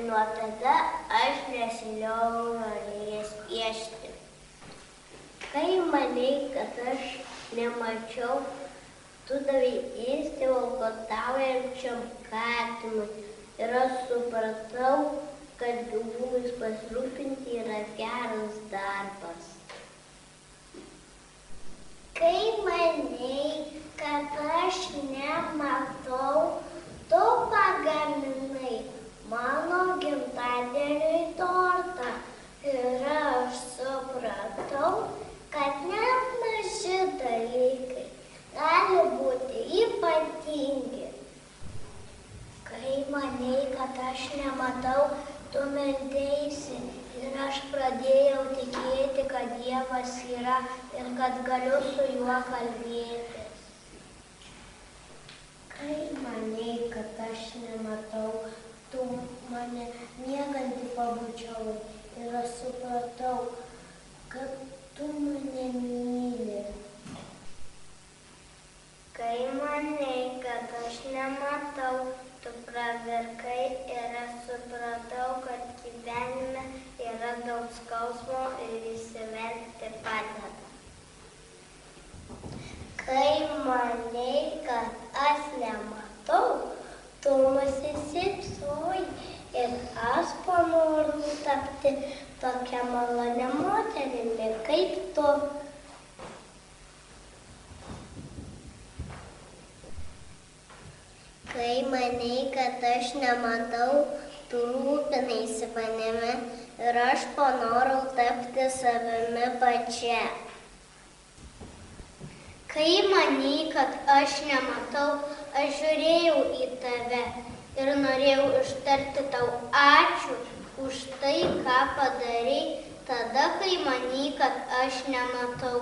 nuo tada aš nesiliovau norėjęs piešti. Kai manei, kad aš nemačiau, tu davei ėsti valkataujančiam katinui ir aš supratau, kad gyvūnais pasirūpinti yra geras darbas. Kai manei, kad aš nematau, tu pagaminai mano gimtadieniui tortą ir aš supratau, kad net maži dalykai gali būti ypatingi. Kai manei, kad aš nematau, tu meldėjaisi ir aš pradėjau tikėti, kad Dievas yra ir kad galiu su juo kalbėtis. Kai manei, kad aš nematau, tu mane miegantį pabučiavai ir aš supratau, kad tu mane myli. Kai manei, kad aš nematau, tu pravirkai ir aš supratau, kad gyvenime yra daug skausmo ir įsiverti padeda. Kai manei, kad aš nematau, tu nusišypsojai ir aš panorau tapti tokia malonia moterimi kaip tu. Kai manei, kad aš nematau, tu rūpinaisi manimi ir aš panorau tapti savimi pačia. Kai manei, kad aš nematau, aš žiūrėjau į tave ir norėjau ištarti tau ačiū už tai, ką padarei, tada, kai manei, kad aš nematau.